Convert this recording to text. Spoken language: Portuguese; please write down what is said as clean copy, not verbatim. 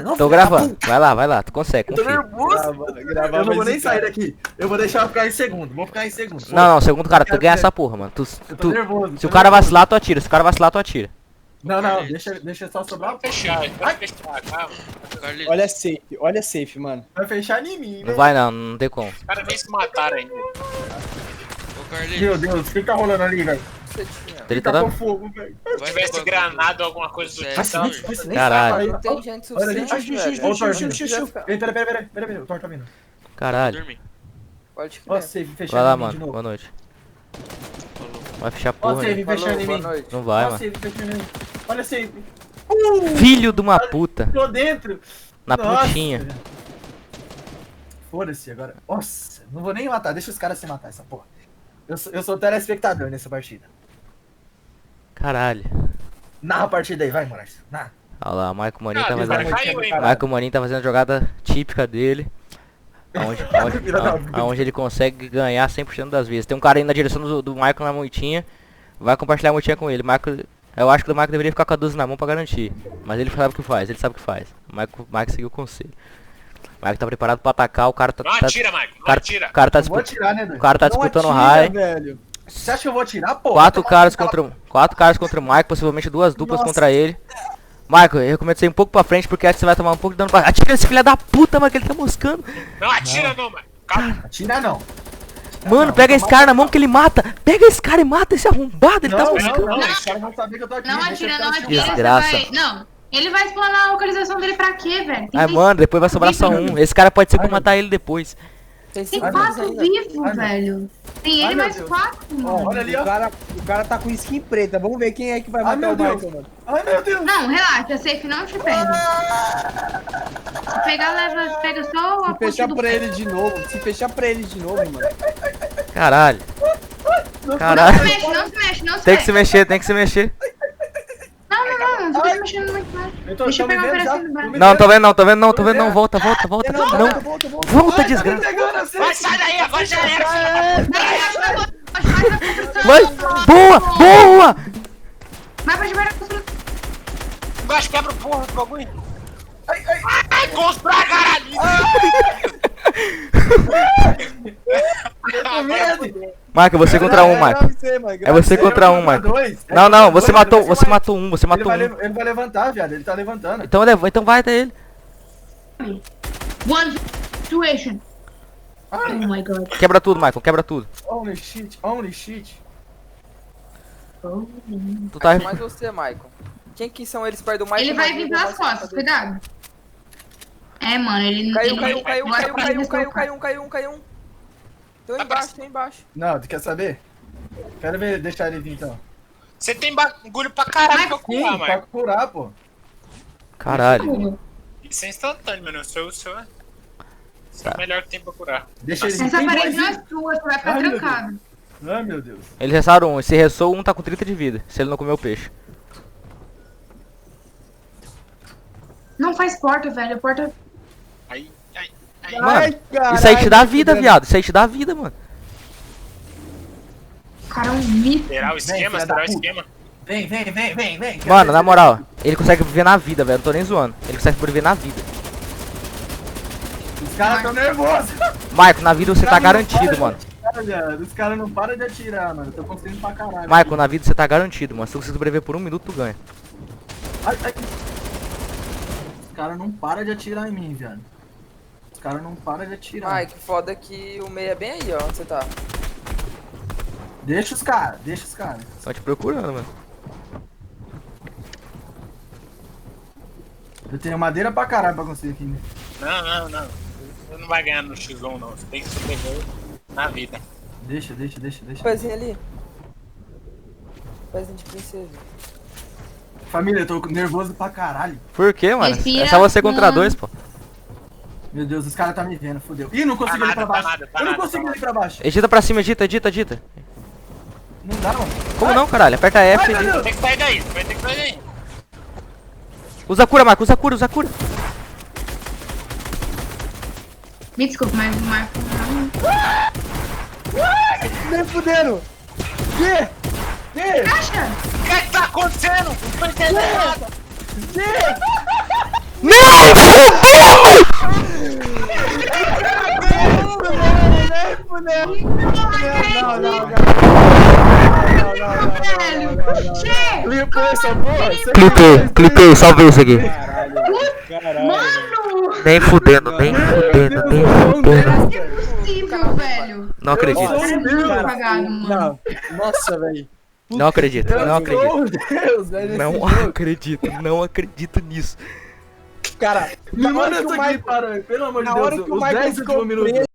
gravando? Não, Tô gravando. Vai lá, tu consegue, Eu tô confia. nervoso. Eu não vou nem sair daqui. Eu vou deixar ficar em segundo. Vou ficar em segundo. Não, segundo cara, tu ganha essa porra, mano. Eu tô nervoso. Se o cara vacilar, tu atira. Se o cara vacilar, tu atira. Não, deixa só sobrar. Vai fechar, calma. Olha safe, mano. Vai fechar em mim, Não né? vai não tem como. Os caras nem se mataram ainda. Ô, Carlinhos, Meu Deus, o que tá rolando ali, velho? você tinha. Ele tá Tá com dando. fogo, velho. Se tivesse granada ou alguma coisa do tipo, tava- Caralho. Não tem gente Olha ali. suficiente, Olha o Thor velho. vindo. Pera. O Thor tá vindo. Caralho. Dormir. Pode Ó, crer. save fechando Vai lá, em mim de mano. novo. Boa noite. Vai fechar Ó, porra, save né? fechando em Boa mim. noite. Não vai, Ó, mano. save fechando em mim. Olha, save. Filho de uma puta. Tô dentro. Na Nossa. putinha. Foda-se agora. Nossa, não vou nem matar. Deixa os caras se matar, essa porra. Eu sou telespectador nessa partida. Caralho. Narra a partida aí, vai, Márcio. Narra. Olha lá, o Michael Maninho Ah, tá o cara fazendo. caiu, hein? O Michael Maninho tá fazendo a jogada típica dele. Aonde ele consegue ganhar 100% das vezes. Tem um cara aí na direção do Michael na moitinha. Vai compartilhar a moitinha com ele. Eu acho que o Michael deveria ficar com a 12 na mão pra garantir. Mas ele sabe o que faz, ele sabe o que faz. O Michael seguiu o conselho. O Michael tá preparado pra atacar, o cara tá. Não atira, Mike. Não atira. O cara tá Eu vou disputando. atirar, né, doido? O cara tá Não disputando atira, high. velho. Você acha que eu vou atirar, pô? Quatro caras contra o Michael, possivelmente duas duplas Nossa. contra ele. Michael, eu recomendo você ir um pouco pra frente porque acho que você vai tomar um pouco de dano pra. Atira esse filho da puta, mano, que ele tá moscando. Não atira não, mano. Calma. Atirar não. Mano, não, pega tô esse cara na mão que ele mata. Pega esse cara e mata esse arrombado, ele tá moscando. Não, os caras vão saber que eu tô aqui. Não deixa atira, eu não ficar atira. Desgraça. Você vai... Não, ele vai explanar a localização dele pra quê, velho? Ai, mano, depois vai sobrar só um. Esse cara pode ser que eu matar ele depois. Tem Tem cinco quatro ainda. vivos, Ai, meu. velho. Tem Ai, ele meu mais Deus. quatro, mano. Olha ali, ó. O cara tá com skin preta. Vamos ver quem é que vai Ai, matar meu o Deus. Michael, mano. Ai, meu Deus. Não, relaxa, safe não te pega. Se pegar, pega só a Se ponte fechar do pra pé. ele de novo, mano. Caralho. Não Caralho. se mexe, não se mexe, não se Tem que se mexe. mexer, tem que se mexer. Não fica mexendo muito mais. Deixa eu me pegar o vendo já. pedacinho do braço. Não, tô vendo não. Volta. Não. Volta. Volta, desgraça. Vai, sai daí, agora já era, filho da Vai. Boa. Vai pra debaixo da construção. puta. Gosto quebra o porra do bagulho. Ai, gosto pra caralho. Eu tô vendo. Michael, você contra um, Michael. É você contra um, Michael. Não, você matou um, você matou um. Ele vai levantar, viado. Ele tá levantando. Então vai até ele. One situation. Oh my god. Quebra tudo, Michael, quebra tudo. Only shit. Tu tá. Mais você, Michael. Quem que são eles perto do Michael? Ele vai vir pelas costas, cuidado. É, mano, ele Caiu. Tem embaixo. Não, tu quer saber? Quero ver, deixar ele vir então. Você tem bagulho pra caralho pra Sim, curar, pra mano. curar, pô. Caralho. Isso é instantâneo, mano. O seu é o melhor que tem pra curar. Deixa ele vir. Essa Tem parede dois não é vivos. sua, você vai ficar Ai, meu trancado. Ai, meu Deus. Eles restaram um. Se ressou, um tá com 30 de vida. Se ele não comeu o peixe. Não faz porta, velho. A porta. Aí. Mano, caralho, isso aí te dá vida, viado. Isso aí te dá vida, mano. O cara é um mito. Esperar o esquema, filha da esperar o puta. esquema. Vem. Mano, na moral, ele consegue viver na vida, velho. Não tô nem zoando. Ele consegue sobreviver na vida. Os caras tão nervosos. Michael, na vida você tá garantido, mano. Os caras não param de atirar, mano. Eu tô conseguindo pra caralho. Michael, na vida você tá garantido, mano. Se você sobreviver por 1 minuto, tu ganha. Ai. Os caras não param de atirar em mim, viado. Os caras não param de atirar. Mike, foda que o meio é bem aí, ó. Onde você tá? Deixa os caras. Tão te procurando, mano. Eu tenho madeira pra caralho pra conseguir aqui, né? Não. Você não vai ganhar no X1, não. Você tem que sobreviver na vida. Deixa. Pezinho ali. Pezinho de princesa. Família, eu tô nervoso pra caralho. Por quê, mano? Respira É só você contra fundo. 2, pô. Meu Deus, os caras tá me vendo, fodeu. Ih, não consigo Tá ir pra nada, baixo. tá Eu não nada, consigo tá ir pra baixo. Edita pra cima, edita. Não dá, mano. Como não, caralho? Aperta F Ai, e... meu Deus. Tem que sair daí, vai ter que sair daí. Usa cura, Marco, usa cura. Me desculpa, mas o Marco não. Nem fuderam! Que? Caixa! O que tá acontecendo? Não tô entendendo nada. Não! clipou essa porra? Você Clipei, salvei isso aqui. Caralho. Mano! Nem fudendo, nem fudendo, nem fudendo. Que é possível, velho? Não acredito. Cara, é muito apagado, mano. Não. Nossa, velho. Não acredito, não acredito. Meu Deus, velho. Não acredito, não acredito nisso. Cara, Me manda isso aqui, para, pelo amor de na hora Deus. que o Os Michael 10 ficou últimos minutos.